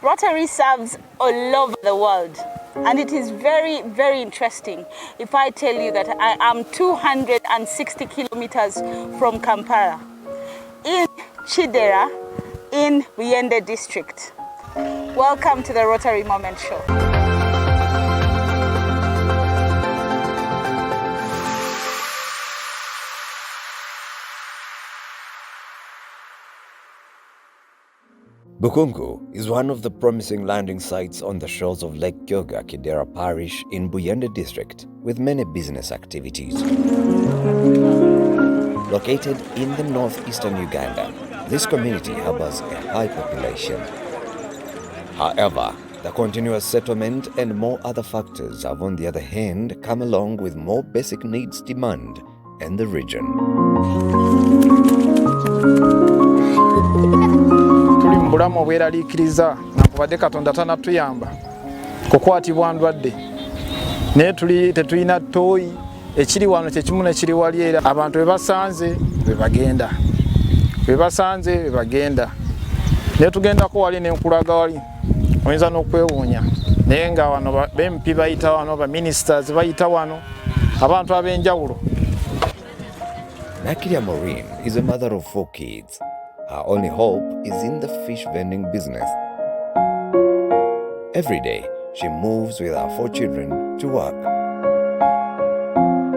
Rotary serves all over the world, and it is very, very interesting if I tell you that I am 260 kilometers from Kampala, in Kidera, in Buyende district. Welcome to the Rotary Moment Show. Bukungu is one of the promising landing sites on the shores of Lake Kyoga, Kidera Parish in Buyende district, with many business activities. Located in the northeastern Uganda, this community harbors a high population. However, the continuous settlement and more other factors have, on the other hand, come along with more basic needs demand in the region. Bulamu obweraliikiriza nakubadde Katonda tanatuyamba kukwatibwa ndwadde naye tetulina ttooyi ekiri wano kyekimu nekiri wali era abantu bebasanze bebagenda naye tugendako wali nenkulaga wali oyinza n'okwewuunya naye nga wano bempi bayita wano baministers bayita wano abantu ab'enjawulo. Nakiria Maureen is a mother of 4 kids. Her only hope is in the fish vending business. Every day, she moves with her 4 children to work.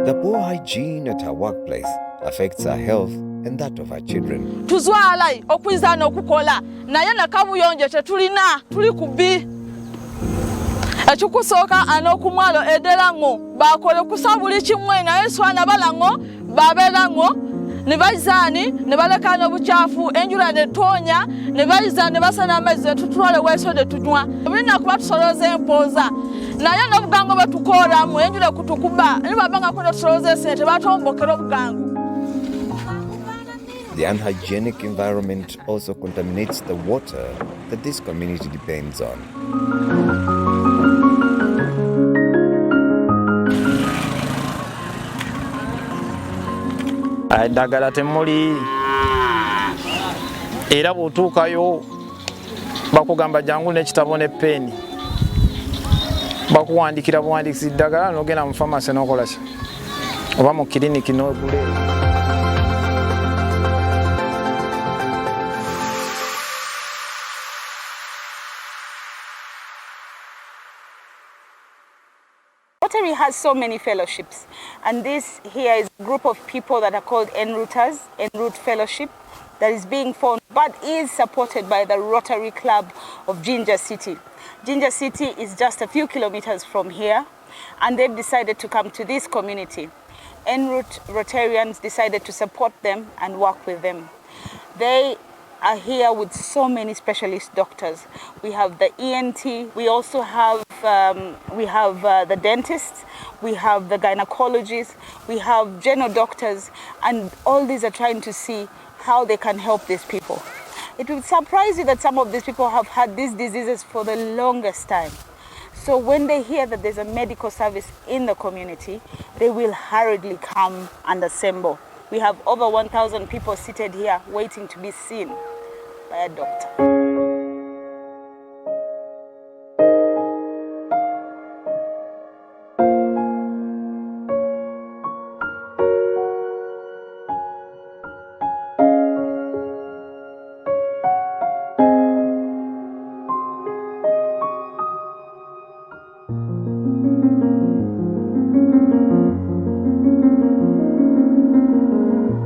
The poor hygiene at her workplace affects her health and that of her children. Tuzwalai okwiza n'okukola naye nakabuyonjo tetulina tuli kubi. Ekikusooka anokumwalo ederango bakole kusabuli kimwe naye swana balango baberango ne bazani ne balekana obuchafu enjura ne tonya ne bayiza ne basana amazzi tutwale weso de tunywa bina kuba tusoloze empoza naye n'obugango batukora mu enjura kutukuba ne babanga kuno tusoloze sente batombokera obugango. The unhygienic environment also contaminates the water that this community depends on. Eddagala temuli era bw'otuukayo bakugamba jangu n'ekitabo ne peeni bakuwandikira buwandiikisi ddagala n'ogenda mu famasi n'okola ki oba mu kiriniki n'ogula. Rotary has so many fellowships, and this here is a group of people that are called Enrouters, Enroute Fellowship, that is being formed but is supported by the Rotary Club of Jinja City. Jinja City is just a few kilometers from here, and they've decided to come to this community. Enroute Rotarians decided to support them and work with them. They are here with so many specialist doctors. We have the ENT, we also have the dentists, we have the gynecologists, we have general doctors, and all these are trying to see how they can help these people. It will surprise you that some of these people have had these diseases for the longest time. So when they hear that there's a medical service in the community, they will hurriedly come and assemble. We have over 1,000 people seated here waiting to be seen by a doctor.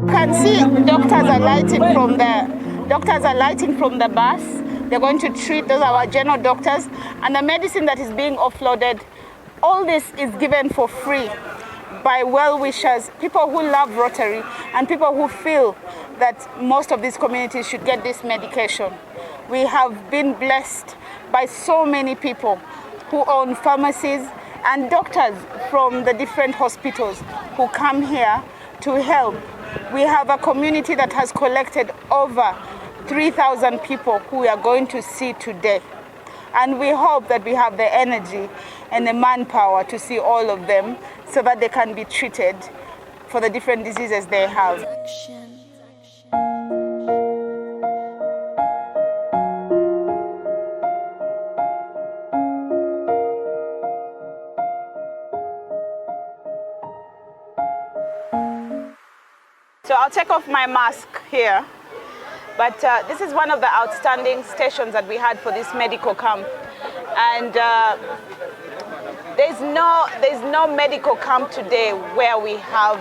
You can see doctors are lighting from the bus. They're going to treat those are our general doctors, and the medicine that is being offloaded, all this is given for free by well-wishers, people who love Rotary and people who feel that most of these communities should get this medication. We have been blessed by so many people who own pharmacies and doctors from the different hospitals who come here to help. We have a community that has collected over 3,000 people who we are going to see today. And we hope that we have the energy and the manpower to see all of them so that they can be treated for the different diseases they have. I'll take off my mask here. But this is one of the outstanding stations that we had for this medical camp. And there's no medical camp today where we have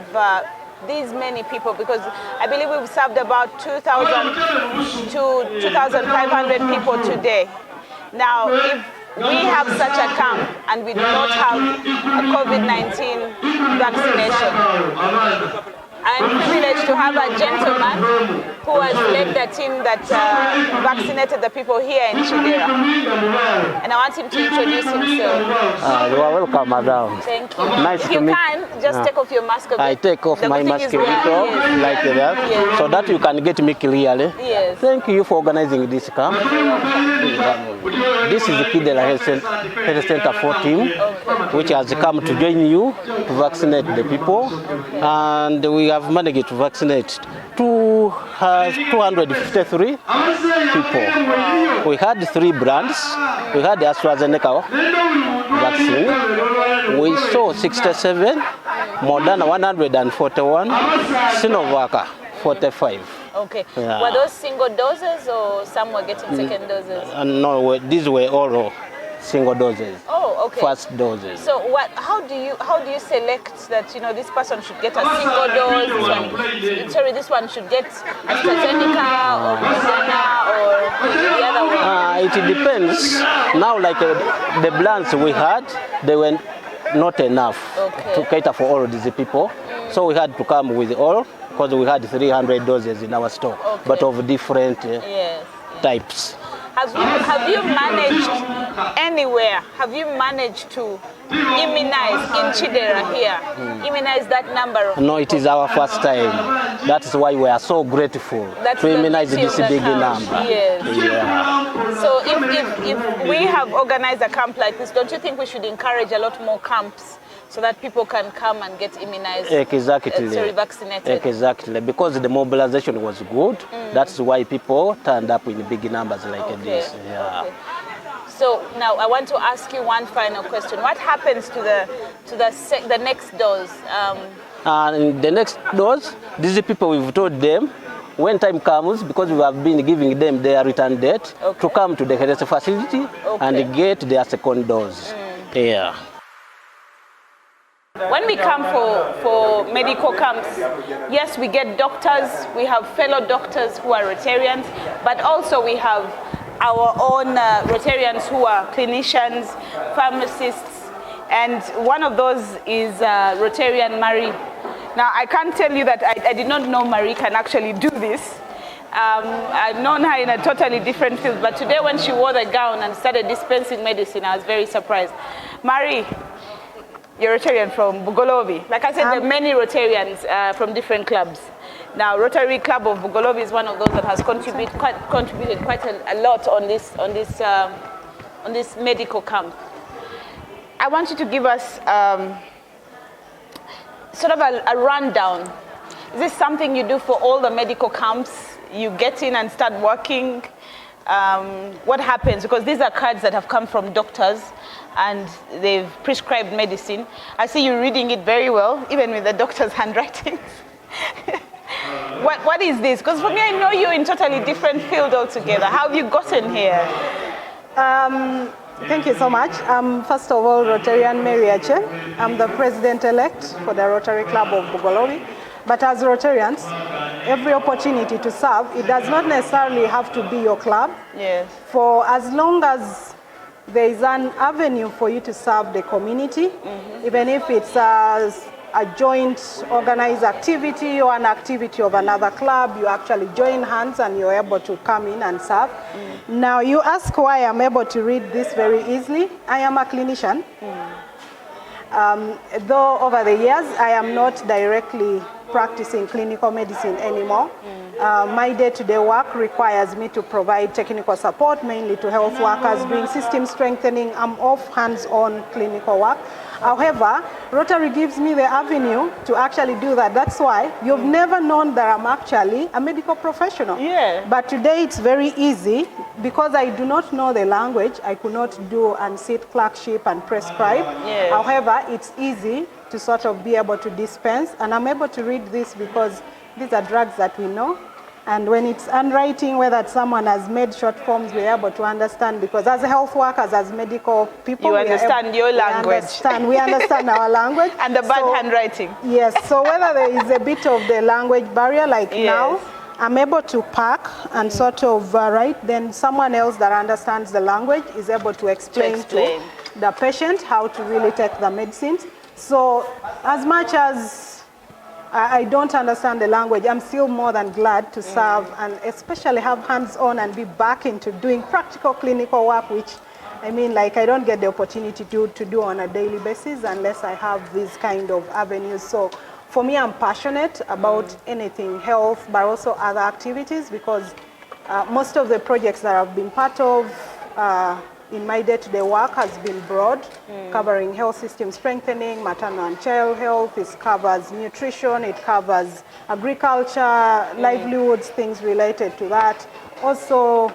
these many people, because I believe we've served about 2,000 to 2,500 people today. Now, if we have such a camp and we do not have a COVID-19 vaccination, I'm privileged to have a gentleman who has led the team that vaccinated the people here in Kidera. And I want him to introduce himself. You are welcome, madam. Thank you. Nice if to you meet. can, just take off your mask a bit. I take off my mask a bit, like that, yes, so that you can get me clearly. Yes. Thank you for organizing this camp. This is the Kidera Health Center 4 team, which has come to join you to vaccinate the people. And we have managed to vaccinate 253 people. We had 3 brands. We had the AstraZeneca vaccine. We saw 67, Moderna 141, Sinovac 45. Okay. Yeah. Were those single doses or some were getting second doses? No, these were all single doses. Oh, okay. First doses. So how do you select that, this person should get a single dose, this one should get AstraZeneca or Moderna or the other one? It depends. Now, like the blends we had, they were not enough to cater for all of these people. So we had to come with all, because we had 300 doses in our store, but of different types. Have you managed anywhere? Have you managed to immunize in Kidera here? Immunize that number of No, it is our first time. That is why we are so grateful to immunize this big number. Yes. Yeah. So if we have organized a camp like this, don't you think we should encourage a lot more camps so that people can come and get immunized? Exactly. Vaccinated. Exactly. Because the mobilization was good. That's why people turned up in big numbers like this. Yeah. Okay. So now I want to ask you one final question. What happens to the next dose? And the next dose, these people, we've told them when time comes, because we have been giving them their return date, to come to the health facility and get their second dose. Yeah. When we come for medical camps, yes, we get doctors, we have fellow doctors who are Rotarians, but also we have our own Rotarians who are clinicians, pharmacists, and one of those is Rotarian Marie. Now, I can't tell you that I did not know Marie can actually do this. I've known her in a totally different field, but today when she wore the gown and started dispensing medicine, I was very surprised. Marie, you're a Rotarian from Bugolobi. Like I said, there are many Rotarians from different clubs. Now, Rotary Club of Bugolobi is one of those that has contributed quite a lot on this medical camp. I want you to give us sort of a rundown. Is this something you do for all the medical camps? You get in and start working? What happens? Because these are cards that have come from doctors and they've prescribed medicine. I see you reading it very well, even with the doctor's handwriting. What is this? Because for me, I know you're in totally different field altogether. How have you gotten here? Thank you so much. First of all, Rotarian Mary Ache. I'm the president-elect for the Rotary Club of Bugolobi. But as Rotarians, every opportunity to serve, it does not necessarily have to be your club. Yes. For as long as there is an avenue for you to serve the community, even if it's a joint organized activity or an activity of another club, you actually join hands and you're able to come in and serve. Now you ask why I'm able to read this very easily. I am a clinician. Though over the years I am not directly practicing clinical medicine anymore. My day-to-day work requires me to provide technical support, mainly to health workers doing system strengthening. I'm off hands-on clinical work. However, Rotary gives me the avenue to actually do that. That's why you've never known that I'm actually a medical professional. Yeah. But today it's very easy because I do not know the language. I could not do and sit clerkship and prescribe. Yes. However, it's easy to sort of be able to dispense, and I'm able to read this because these are drugs that we know. And when it's handwriting, whether someone has made short forms, we're able to understand, because as health workers, as medical people, you understand your language. We understand our language. And the bad handwriting. Yes, so whether there is a bit of the language barrier, like now, I'm able to pack and sort of write, then someone else that understands the language is able to explain to the patient how to really take the medicines. So as much as I don't understand the language, I'm still more than glad to serve and especially have hands-on and be back into doing practical clinical work, which I mean, like, I don't get the opportunity to do on a daily basis unless I have these kind of avenues. So for me, I'm passionate about anything health, but also other activities, because most of the projects that I've been part of in my day-to-day work has been broad, covering health system strengthening, maternal and child health. It covers nutrition, it covers agriculture, livelihoods, things related to that. Also,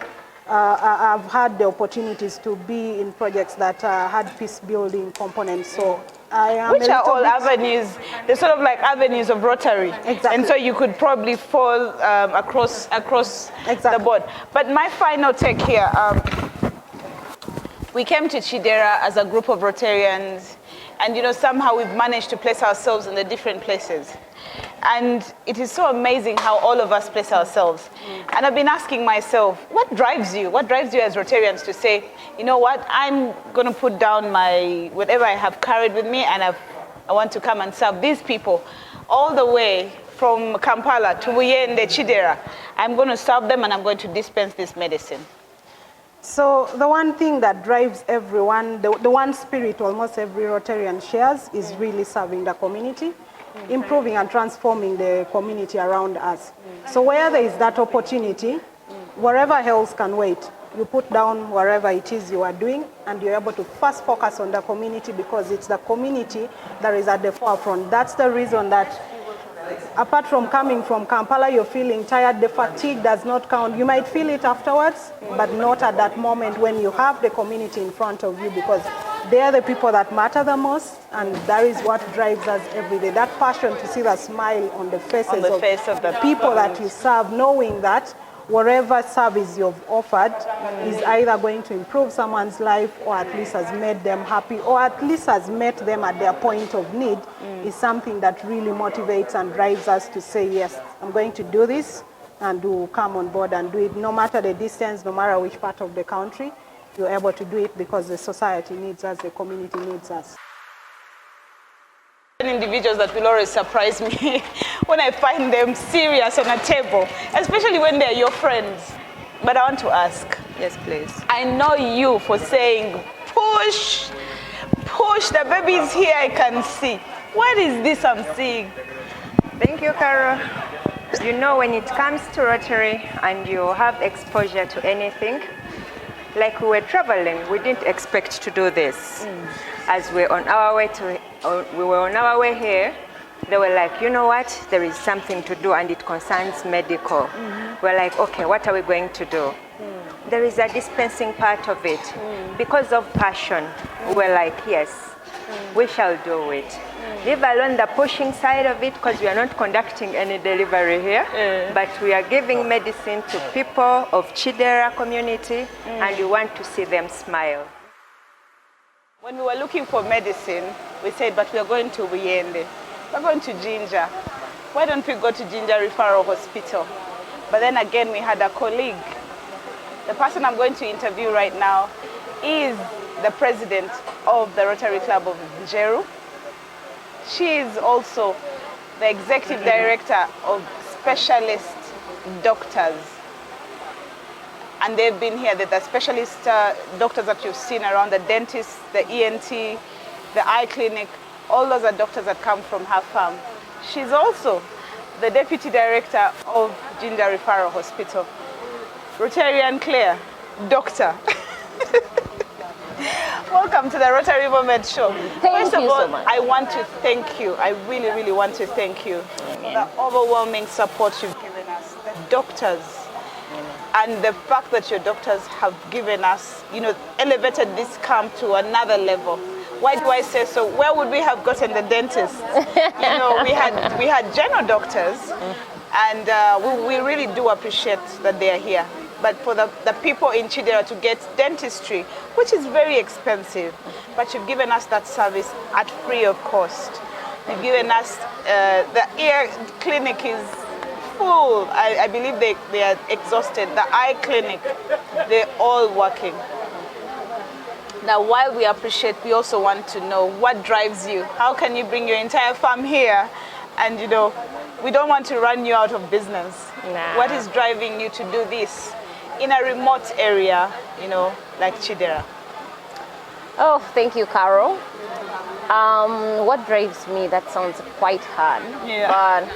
I've had the opportunities to be in projects that had peace-building components. So I am which are all avenues, they're sort of like avenues of Rotary. Exactly. And so you could probably fall across the board. But my final take here, we came to Kidera as a group of Rotarians, and somehow we've managed to place ourselves in the different places. And it is so amazing how all of us place ourselves. And I've been asking myself, what drives you? What drives you as Rotarians to say, you know what, I'm going to put down my whatever I have carried with me, and I want to come and serve these people all the way from Kampala to Buyende, Kidera. I'm going to serve them and I'm going to dispense this medicine. So the one thing that drives everyone, the one spirit almost every Rotarian shares, is really serving the community, improving and transforming the community around us. So where there is that opportunity, wherever else can wait, you put down wherever it is you are doing, and you're able to first focus on the community, because it's the community that is at the forefront. That's the reason that apart from coming from Kampala, you're feeling tired, the fatigue does not count. You might feel it afterwards, but not at that moment when you have the community in front of you, because they are the people that matter the most, and that is what drives us every day. That passion to see the smile on the faces of the people that you serve, knowing that whatever service you've offered is either going to improve someone's life, or at least has made them happy, or at least has met them at their point of need, is something that really motivates and drives us to say, yes, I'm going to do this, and to come on board and do it, no matter the distance, no matter which part of the country. You're able to do it because the society needs us, the community needs us. Individuals that will always surprise me when I find them serious on a table, especially when they're your friends. But I want to ask. Yes, please. I know you for saying, push, the baby is here, I can see. What is this I'm seeing? Thank you, Carol. You know, when it comes to Rotary and you have exposure to anything, like we were traveling, we didn't expect to do this. As we were on our way here, they were like, you know what, there is something to do and it concerns medical. We're like, okay, what are we going to do? There is a dispensing part of it. Because of passion, we're like, yes, we shall do it. Leave alone the pushing side of it, because we are not conducting any delivery here, but we are giving medicine to people of Kidera community, and we want to see them smile. When we were looking for medicine, we said, but we are going to Buyende. We're going to Ginger. Why don't we go to Ginger Referral Hospital? But then again, we had a colleague. The person I'm going to interview right now is the president of the Rotary Club of Njeru. She is also the executive director of specialist doctors. And they've been here, the specialist doctors that you've seen around, the dentist, the ENT, the eye clinic, all those are doctors that come from her farm. She's also the deputy director of Ginger Referral Hospital. Rotarian Claire, doctor. Welcome to the Rotary Moment Show. First of all, I want to thank you. I really, really want to thank you for the overwhelming support you've given us, the doctors, and the fact that your doctors have given us, elevated this camp to another level. Why do I say so? Where would we have gotten the dentists? We had general doctors, And we really do appreciate that they are here. But for the people in Kidera to get dentistry, which is very expensive, but you've given us that service at free of cost. You've given us, the ear clinic is full. I believe they are exhausted. The eye clinic, they're all working. Now, while we appreciate, we also want to know what drives you. How can you bring your entire farm here? And we don't want to run you out of business. Nah. What is driving you to do this in a remote area, like Kidera? Oh, thank you, Carol. What drives me, that sounds quite hard. Yeah. But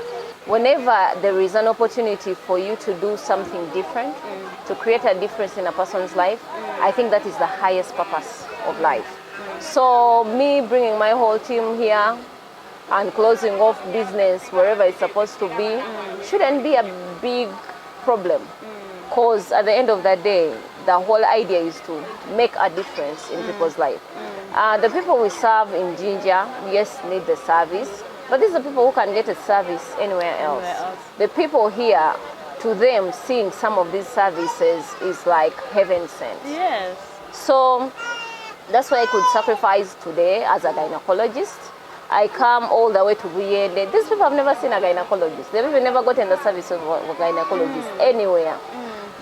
whenever there is an opportunity for you to do something different, to create a difference in a person's life, I think that is the highest purpose of life. So me bringing my whole team here and closing off business wherever it's supposed to be shouldn't be a big problem. Because at the end of the day, the whole idea is to make a difference in people's life. The people we serve in Ginger, yes, need the service, but these are people who can get a service anywhere else. The people here, to them, seeing some of these services is like heaven sent. Yes. So that's why I could sacrifice today as a gynecologist. I come all the way to Buyende. These people have never seen a gynecologist. They've even never gotten the service of a gynecologist anywhere.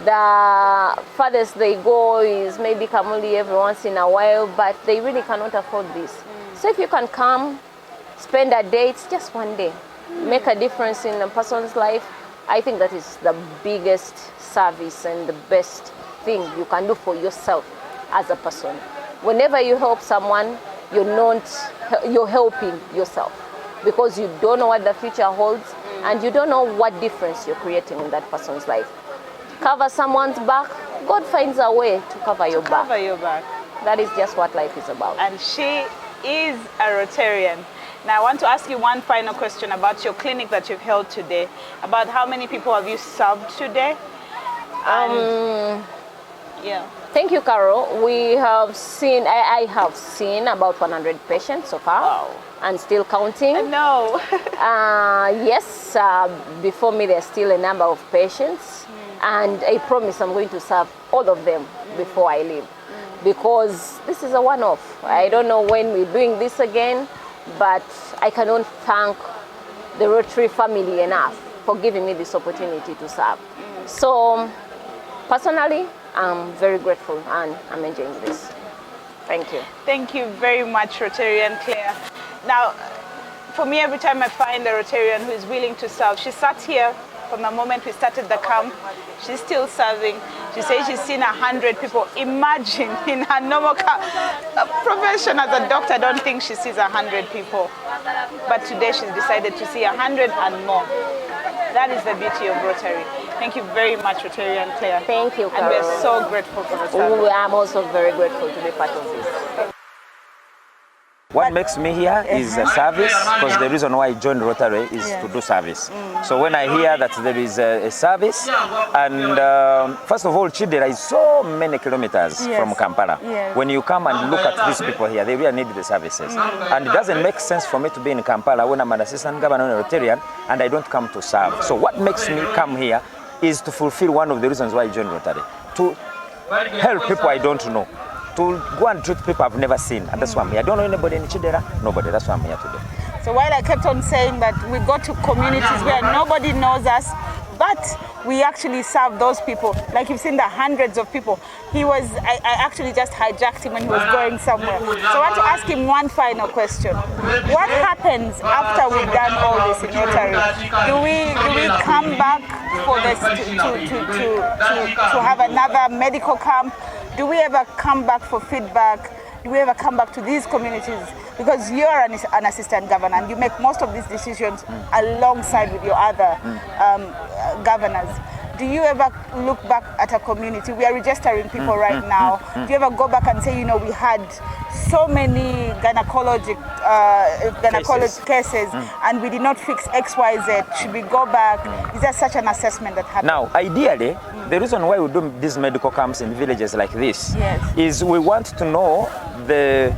The farthest they go is maybe Kamuli every once in a while, but they really cannot afford this. So if you can come, spend a day, it's just one day, make a difference in a person's life, I think that is the biggest service and the best thing you can do for yourself as a person. Whenever you help someone, you're helping yourself, because you don't know what the future holds and you don't know what difference you're creating in that person's life. Cover someone's back, God finds a way to cover your back. Cover your back. That is just what life is about. And she is a Rotarian. Now I want to ask you one final question about your clinic that you've held today. About how many people have you served today? Yeah. Thank you, Carol. We have seen, I have seen about 100 patients so far. Wow. And still counting. No. Yes, before me there's still a number of patients. And I promise I'm going to serve all of them before I leave. Because this is a one-off. I don't know when we're doing this again, but I cannot thank the Rotary family enough for giving me this opportunity to serve. So, personally, I'm very grateful and I'm enjoying this. Thank you. Thank you very much, Rotarian Claire. Now, for me, every time I find a Rotarian who is willing to serve, she sat here from the moment we started the camp. She's still serving. She says she's seen 100 people. Imagine in her normal profession as a doctor, I don't think she sees 100 people. But today she's decided to see 100 and more. That is the beauty of Rotary. Thank you very much, Rotarian Claire. Thank you, Carol. And we're so grateful for the service. I'm also very grateful to be part of this. What makes me here is a service, because the reason why I joined Rotary is to do service. So when I hear that there is a service, and first of all, Kidera is so many kilometers from Kampala. When you come and look at these people here, they really need the services. And it doesn't make sense for me to be in Kampala when I'm an assistant governor and a Rotarian and I don't come to serve. So what makes me come here is to fulfill one of the reasons why I joined Rotary, to help people I don't know, to go and treat people I've never seen. And that's why I'm here. I don't know anybody in Kidera, nobody. That's why I'm here today. So while I kept on saying that we go to communities where nobody knows us, but we actually serve those people. Like you've seen the hundreds of people. I actually just hijacked him when he was going somewhere. So I want to ask him one final question. What happens after we've done all this in Rotary? Do we come back for this to have another medical camp? Do we ever come back for feedback? Do we ever come back to these communities? Because you're an assistant governor and you make most of these decisions alongside with your other governors. Do you ever look back at a community? We are registering people right now. Do you ever go back and say, we had so many gynecology cases and we did not fix X, Y, Z. Should we go back? Is there such an assessment that happens? Now, ideally, the reason why we do these medical camps in villages like this is we want to know the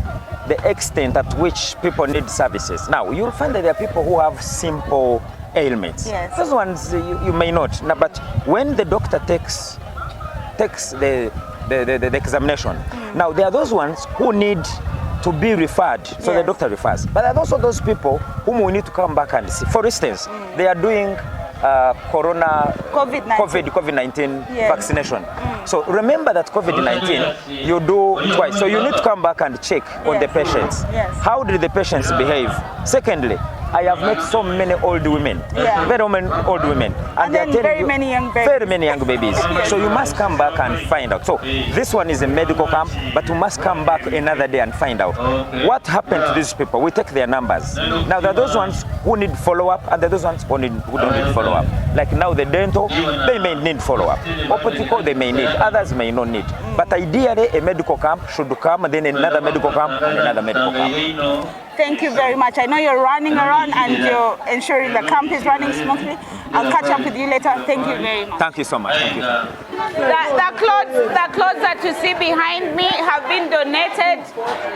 extent at which people need services. Now, you'll find that there are people who have simple ailments. Yes. Those ones you may not. Now, but when the doctor takes the examination, now there are those ones who need to be referred, so the doctor refers. But there are also those people whom we need to come back and see. For instance, they are doing COVID-19 vaccination. So remember that COVID-19 you do twice. So you need to come back and check on the patients. How did the patients behave? Secondly, I have met so many old women, very many old women, and then very many young babies. Very many young babies. So you must come back and find out. So this one is a medical camp, but you must come back another day and find out what happened to these people. We take their numbers. Now there are those ones who need follow-up, and there are those ones who don't need follow-up. Like now the dental, they may need follow-up. Optical, they may need. Others may not need. But ideally, a medical camp should come, and then another medical camp, and another medical camp. Thank you very much. I know you're running around and you're ensuring the camp is running smoothly. I'll catch up with you later. Thank you very much. Thank you so much. Thank you. The clothes that you see behind me have been donated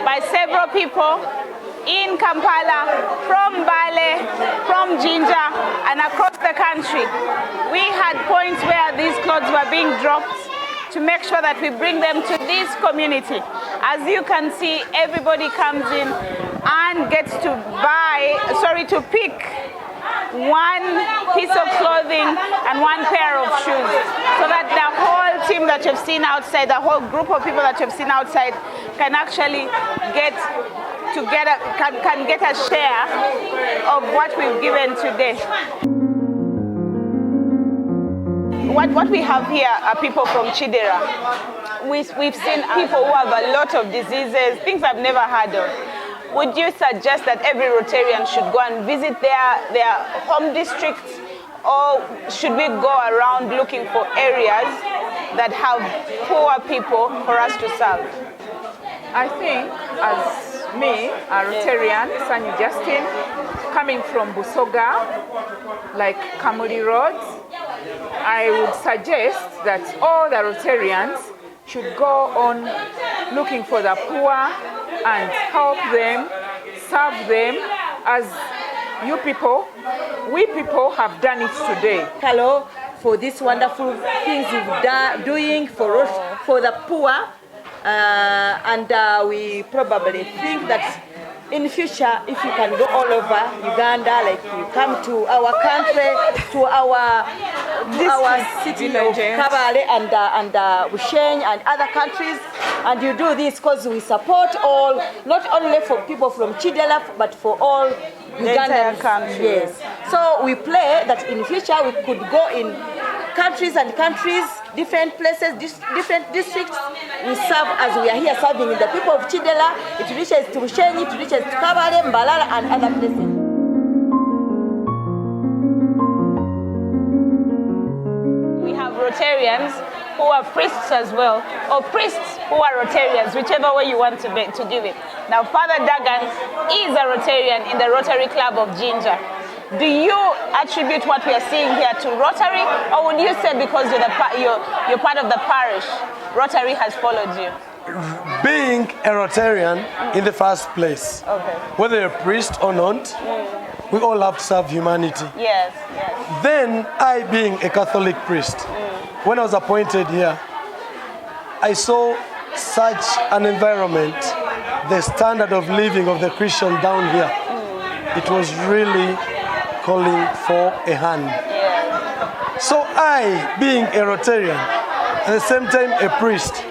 by several people in Kampala, from Bale, from Jinja, and across the country. We had points where these clothes were being dropped to make sure that we bring them to this community. As you can see, everybody comes in and gets to pick one piece of clothing and one pair of shoes, so that the whole team that you've seen outside, the whole group of people that you've seen outside can actually get a share of what we've given today. What we have here are people from Kidera. We've seen people who have a lot of diseases, things I've never heard of. Would you suggest that every Rotarian should go and visit their home districts, or should we go around looking for areas that have poor people for us to serve? I think, as me, a Rotarian, Sanyu Justin, coming from Busoga, like Kamuli Road, I would suggest that all the Rotarians should go on looking for the poor and help them, serve them, as we people have done it today. Hello, for these wonderful things you've doing for the poor, and we probably think that in future, if you can go all over Uganda, like you come to our country, to our city of Kabale and Bushenyi and other countries, and you do this because we support all, not only for people from Kidera, but for all Ugandan countries. Yes. So we pray that in future we could go in countries, different places, different districts. We serve as we are here serving the people of Kidera. It reaches to Bushenyi, it reaches to Kabale, Mbalala, and other places. We have Rotarians who are priests as well, or priests who are Rotarians, whichever way you want to give it. Now, Father Dagan is a Rotarian in the Rotary Club of Jinja. Do you attribute what we are seeing here to Rotary, or would you say because you're part of the parish, Rotary has followed you? Being a Rotarian in the first place, whether you're a priest or not, we all have to serve humanity. Yes. Then I, being a Catholic priest, when I was appointed here, I saw such an environment, the standard of living of the Christian down here. It was really calling for a hand. So I, being a Rotarian, at the same time a priest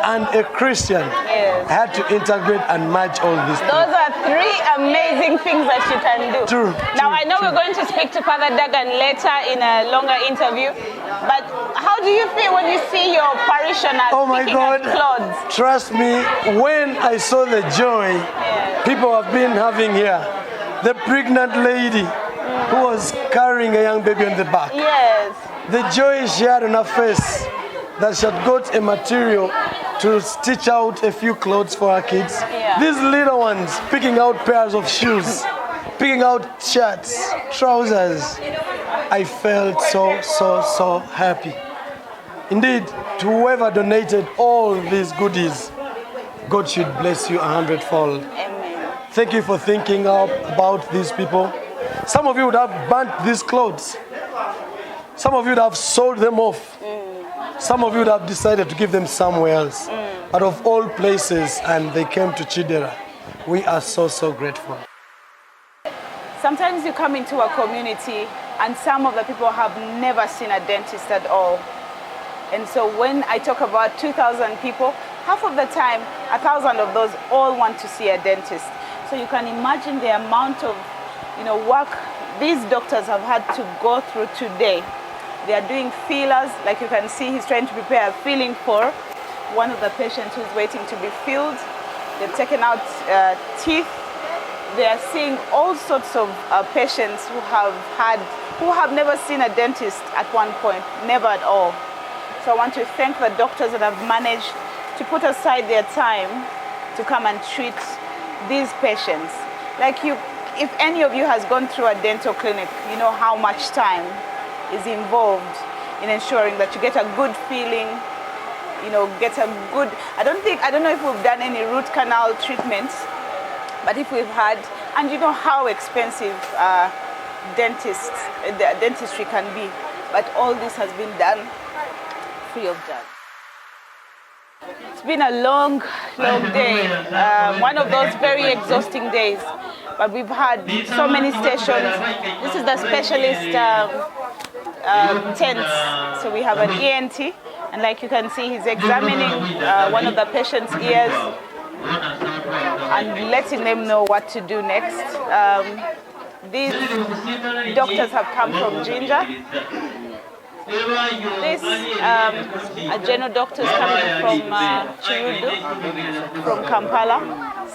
and a Christian, I had to integrate and match all these things. Those are three amazing things that you can do. True. Now I know we're going to speak to Father Dagan later in a longer interview, but how do you feel when you see your parishioners picking up clothes? Trust me, when I saw the joy people have been having here, the pregnant lady who was carrying a young baby on the back. Yes. The joy she had on her face that she had got a material to stitch out a few clothes for her kids. These little ones picking out pairs of shoes, picking out shirts, trousers. I felt so happy. Indeed, to whoever donated all these goodies, God should bless you 100-fold. Amen. Thank you for thinking about these people. Some of you would have burnt these clothes. Some of you would have sold them off. Some of you would have decided to give them somewhere else. Out of all places, and they came to Kidera. We are so, so grateful. Sometimes you come into a community and some of the people have never seen a dentist at all. And so when I talk about 2,000 people, half of the time, 1,000 of those all want to see a dentist. So you can imagine the amount of work these doctors have had to go through today. They are doing fillers, like you can see he's trying to prepare a filling for one of the patients who's waiting to be filled. They've taken out teeth. They are seeing all sorts of patients who have never seen a dentist at one point, never at all. So I want to thank the doctors that have managed to put aside their time to come and treat these patients. Like if any of you has gone through a dental clinic, you know how much time is involved in ensuring that you get a good feeling, get a good, I don't know if we've done any root canal treatments, but if we've had, and you know how expensive dentistry can be, but all this has been done free of charge. It's been a long, long day, one of those very exhausting days, but we've had so many stations. This is the specialist tents, so we have an ENT, and like you can see, he's examining one of the patient's ears and letting them know what to do next. These doctors have come from Jinja. This a general doctor is coming from Chirudu, from Kampala.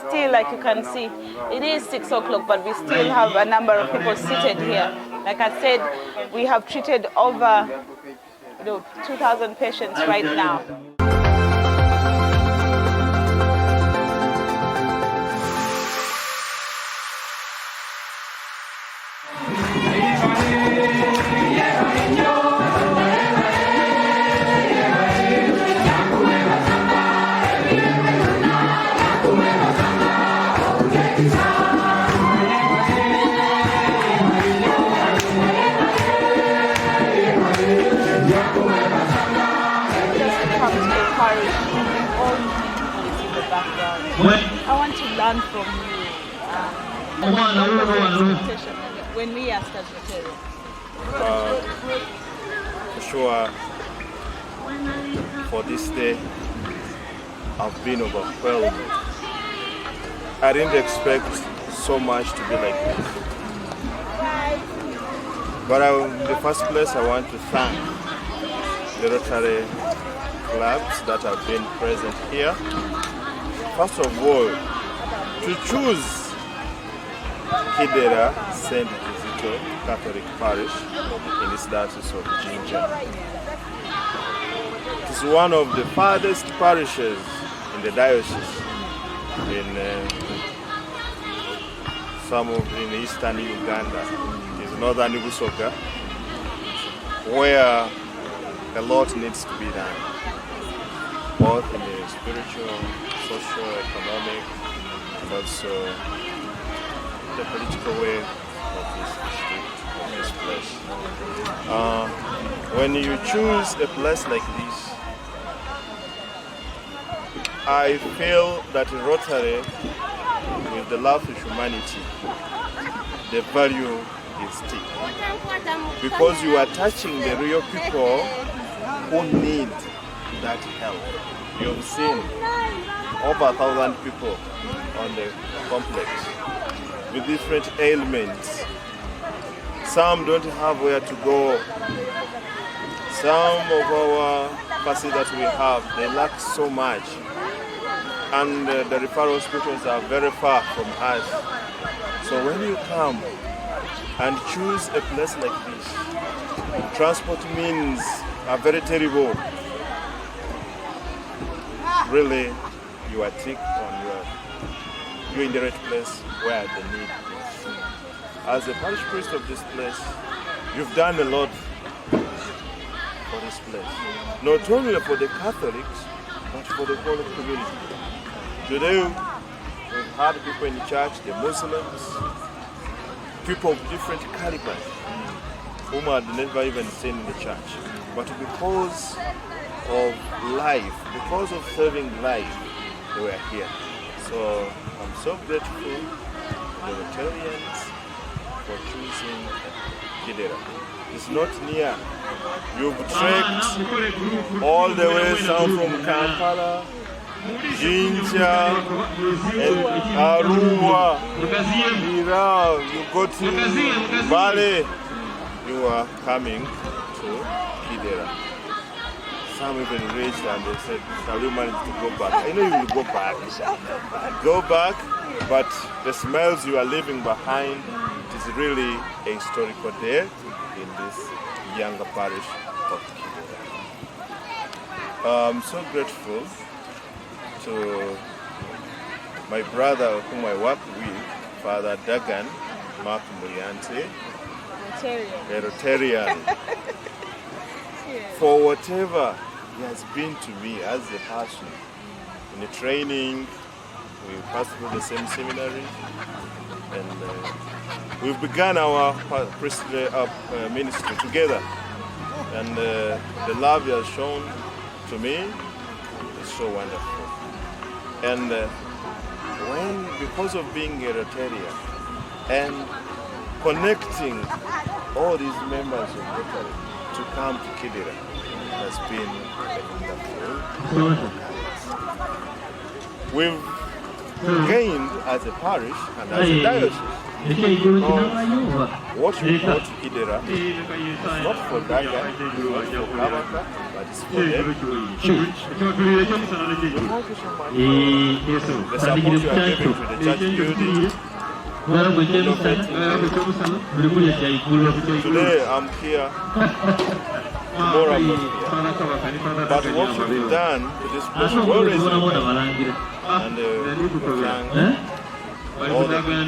Still, like you can see, it is 6 o'clock, but we still have a number of people seated here. Like I said, we have treated over 2,000 patients right now. I want to learn from you. When we ask as Rotarians. For sure, for this day, I've been overwhelmed. I didn't expect so much to be like this. But in the first place, I want to thank the Rotary clubs that have been present here. First of all, to choose Kidera St. Kizito Catholic Parish in this diocese of Jinja. It is one of the farthest parishes in the diocese in eastern Uganda. It is northern Busoga, where a lot needs to be done, both in the spiritual, social, economic, and also the political way of this place. When you choose a place like this, I feel that in Rotary, with the love of humanity, the value is deep. Because you are touching the real people who need that help. You have seen over 1,000 people on the complex with different ailments. Some don't have where to go. Some of our facilities that we have, they lack so much. And the referral hospitals are very far from us. So when you come and choose a place like this, transport means are very terrible. Really, you are thick on you're in the right place where the need is. As the parish priest of this place, you've done a lot for this place. Not only for the Catholics, but for the whole community. Today, we've had people in church, the Muslims, people of different calibers whom I had never even seen in the church. But because of life, because of serving life, they were here. So I'm so grateful to the Rotarians for choosing Kidera. It's not near. You've trekked all the way down from Kampala, Jinja, and Arua, Ira, you go to Valley, you are coming to Kidera. Some even reached and they said, shall we manage to go back? I know you will go back. Go back, but the smells you are leaving behind, it is really a historical day in this younger parish of Kidera. I'm so grateful to my brother whom I work with, Father Dagan Mark Muriante, a Rotarian, for whatever he has been to me as a person. In the training, we passed through the same seminary, and we've begun our priestly ministry together. And the love he has shown to me is so wonderful. And because of being a Rotarian and connecting all these members of Rotary to come to Kidera has been a wonderful. We've gained as a parish and as a diocese. What we brought to Kidera is not for Daga, not for Kavaka, but it's for them. The support you are giving to the church building. Today I'm here, tomorrow I'm not here. But what we've done to this place is well reasonable. And all the people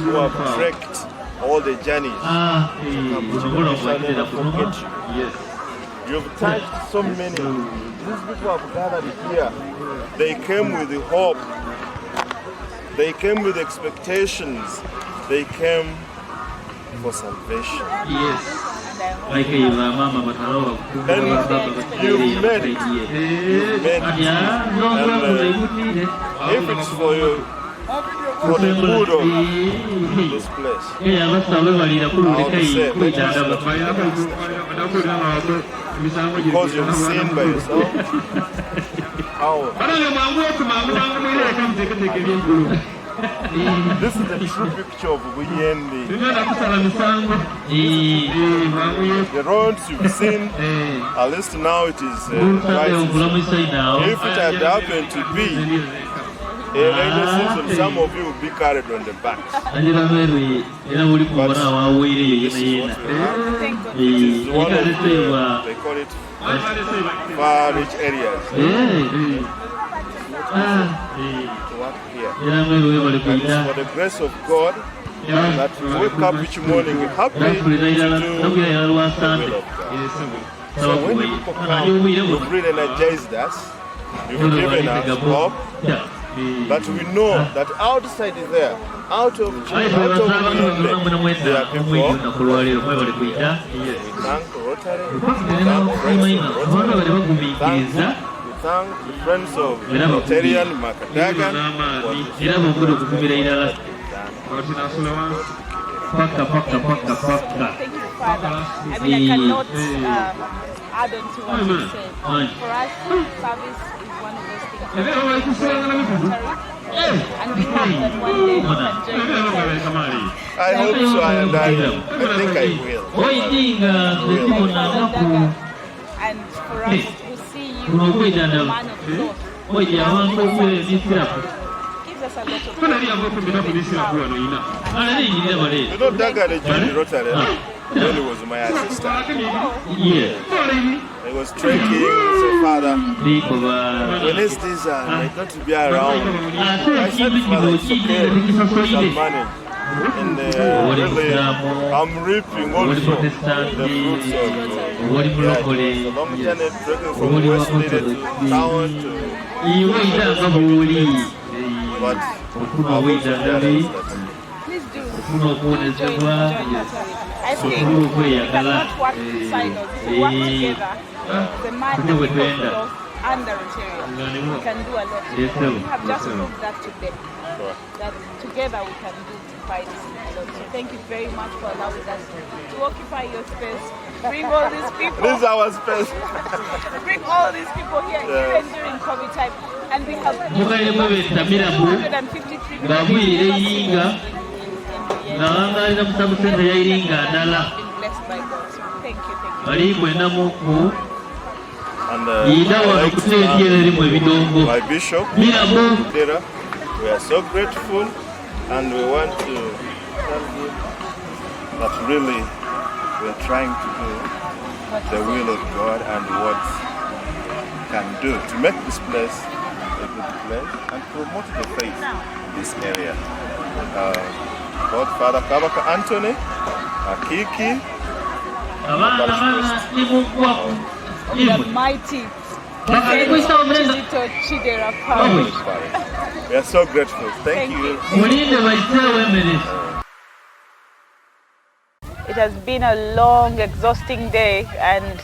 who have trekked all the journeys to come to never forget you. You've touched so many. These people have gathered here. They came with the hope. They came with expectations. They came for salvation. Yes. And you've met it. And if it's for you, for the good of this place, I would say, let us because you've seen by yourself how this is the true picture of Buyendi. The roads you've seen, at least now it is if it had happened to be a rainy season, some of you will be carried on the back. But this is what we have. It is one of the, they call it far-rich areas. To work here. And it's for the grace of God that we wake up each morning happy to do the will of God. So when the people come, you've really energized us, you've given us hope, that we know that outside is there, out of Chile, out of England, there are people. We thank Rotary, we thank friends of Rotary, we thank the friends of Rotarian Makadaga. Thank you, Father. I mean, I cannot add on to what you said. For us, service is one of those things that and we hope that one day we can join Rotary. I hope so, and I think I will. And for us to see you as a man of God, gives us a lot of You know, Daga joined Rotary when he was my assistant. Yeah. I was trekking, so Father, when is this like not to be around? I said, Father, it's okay, we shall manage. And really, I'm reaping also the fruits of it's a long journey trekking from Wesley to town to But okufuna obwejjanjabi okufuna okuwonezebwa okusobola okweyagala tujja bwe twenda and the Rotarians. We can do a lot. Yes, sir. We have just Yes, sir. proved that today. That together we can do fight a lot. So thank you very much for allowing us to occupy your space. Bring all these people. This is our space. Bring all these people here, even during COVID time. And we have mugaire betamiramu 253 ng'avuyira eyinga ng'awangalira musamusente yayiringa ndala blessed by God. So thank you. bali kwenamuku And Ida wa kutuleetera erimu ebidongo my bishop, Mirabo. Kidera, we are so grateful and we want to tell him that really we're trying to do the will of God and what he can do to make this place a good place and promote the faith in this area. God, Father Kabaka Anthony, Akiki, The mighty Kidera parish. We are so grateful. Thank you. It has been a long, exhausting day, and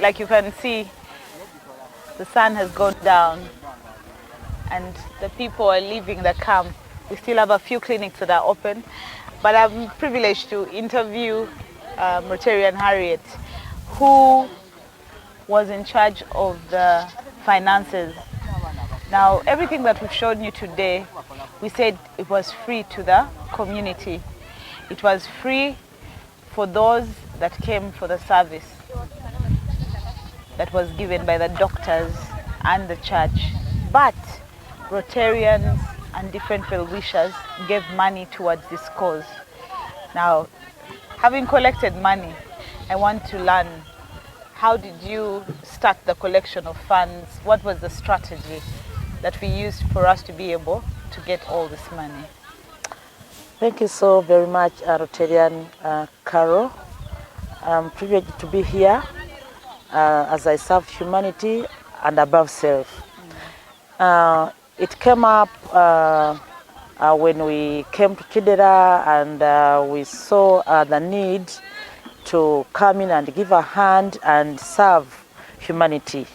like you can see, the sun has gone down and the people are leaving the camp. We still have a few clinics that are open, but I'm privileged to interview Rotarian Harriet, who was in charge of the finances. Now, everything that we've shown you today, we said it was free to the community. It was free for those that came for the service that was given by the doctors and the church. But Rotarians and different well-wishers gave money towards this cause. Now, having collected money, I want to learn, how did you start the collection of funds? What was the strategy that we used for us to be able to get all this money? Thank you so very much, Rotarian Carol. I'm privileged to be here as I serve humanity and above self. It came up when we came to Kidera and we saw the need to come in and give a hand and serve humanity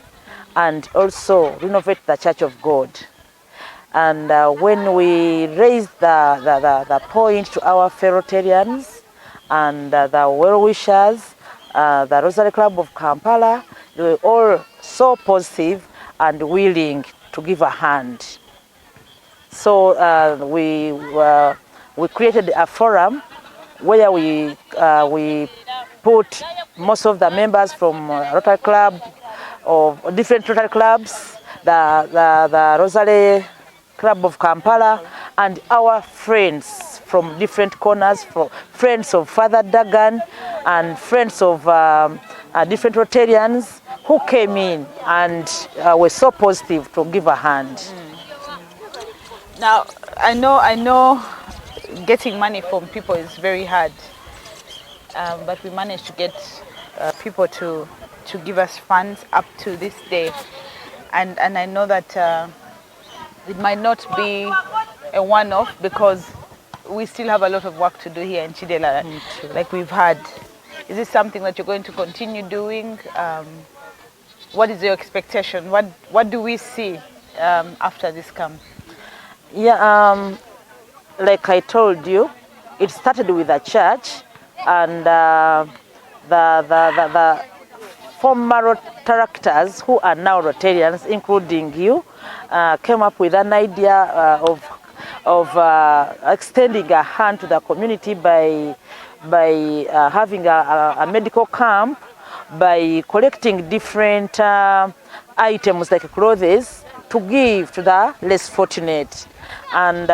and also renovate the Church of God. And when we raised the point to our fellow Rotarians and the well-wishers, the Rotary Club of Kampala, they were all so positive and willing to give a hand. So we created a forum where we put most of the members from Rotary Club, of different Rotary clubs, the Rotary Club of Kampala, and our friends from different corners, friends of Father Dagan and friends of different Rotarians who came in and were so positive to give a hand. Now, I know getting money from people is very hard, but we managed to get people to give us funds up to this day, and I know that it might not be a one-off because we still have a lot of work to do here in Kidera, like we've had. Is this something that you're going to continue doing? What is your expectation? What do we see after this camp? Yeah, like I told you, it started with the church, and the former Rotaractors who are now Rotarians, including you, came up with an idea of extending a hand to the community by having a medical camp, by collecting different items like clothes to give to the less fortunate. And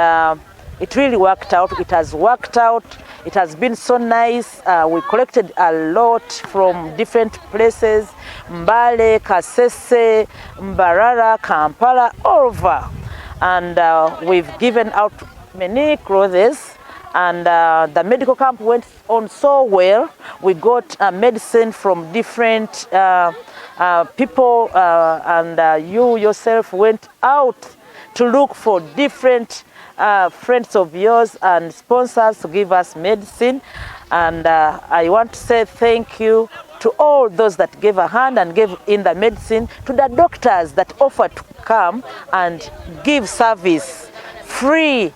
it really worked out. It has worked out. It has been so nice. We collected a lot from different places, Mbale, Kasese, Mbarara, Kampala, all over. And we've given out many clothes, and the medical camp went on so well. We got medicine from different people, and you yourself went out to look for different friends of yours and sponsors to give us medicine. And I want to say thank you to all those that gave a hand and gave in the medicine, to the doctors that offered to come and give service free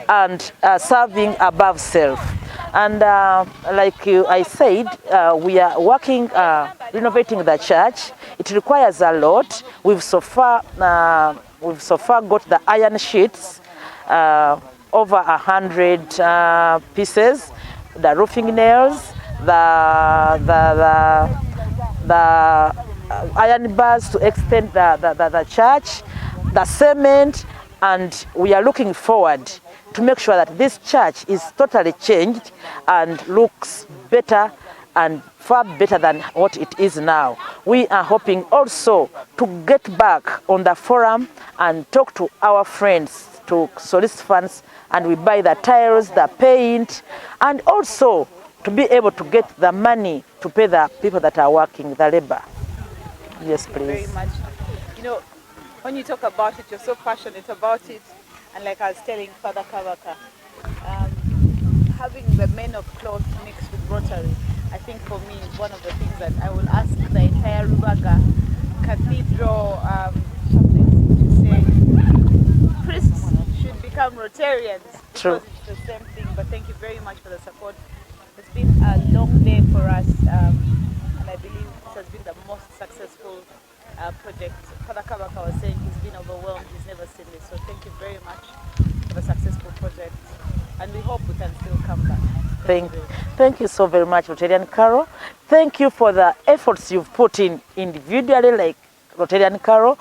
and serving above self. And like I said, we are working, renovating the church. It requires a lot. We've so far got the iron sheets, over 100 pieces, the roofing nails, the iron bars to extend the church, the cement, and we are looking forward to make sure that this church is totally changed and looks better and far better than what it is now. We are hoping also to get back on the forum and talk to our friends to solicit funds, and we buy the tiles, the paint, and also to be able to get the money to pay the people that are working, the labor. Yes, please. Very much. You know, when you talk about it, you're so passionate about it. And like I was telling Father Kavaka, having the Men of Cloth mixed with Rotary, I think for me is one of the things that I will ask the entire Rubaga Cathedral to say, priests should become Rotarians. True. Because it's the same thing. But thank you very much for the support. It's been a long day for us, and I believe this has been the most successful project. Father Kabaka was saying he's been overwhelmed, he's never seen this. So thank you very much for the successful project, and we hope we can still come back. Thank you so very much, Rotarian Carol. Thank you for the efforts you've put in individually, like Rotarian Carol,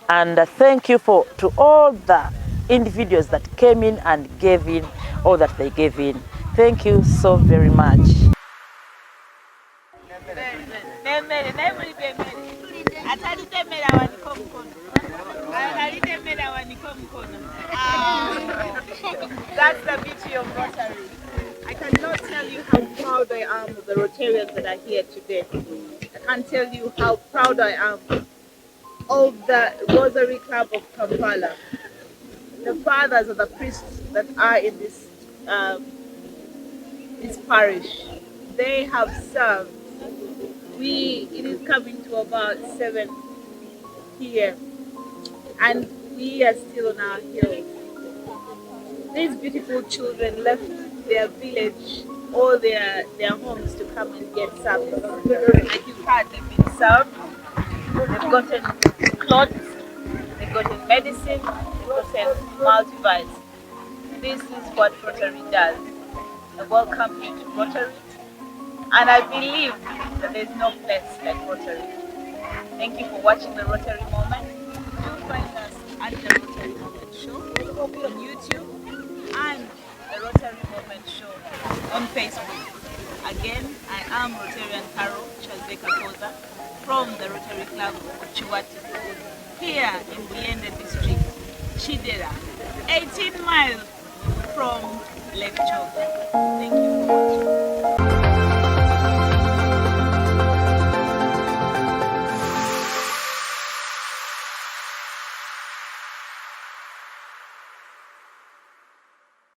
and thank you to all the individuals that came in and gave in all that they gave in. Thank you so very much. That's the beauty of Rotary. I cannot tell you how proud I am of the Rotarians that are here today. I can't tell you how proud I am of the Rotary Club of Kampala, the fathers of the priests that are in this parish. They have served. It is coming to about 7 p.m. and we are still on our heels. These beautiful children left their village or their homes to come and get service. Like you've heard, they've been served, they've gotten clothes, they've gotten medicine, they've gotten multivites. This is what Rotary does. I welcome you to Rotary, and I believe that there's no place like Rotary. Thank you for watching the Rotary Moment. Do find us at the Rotary Moment Show on YouTube and the Rotary Moment Show on Facebook. Again, I am Rotarian Carol Chazeka from the Rotary Club of Chiwati, here in Buyende District, Kidera, 18 miles from Lake Chobe. Thank you for watching.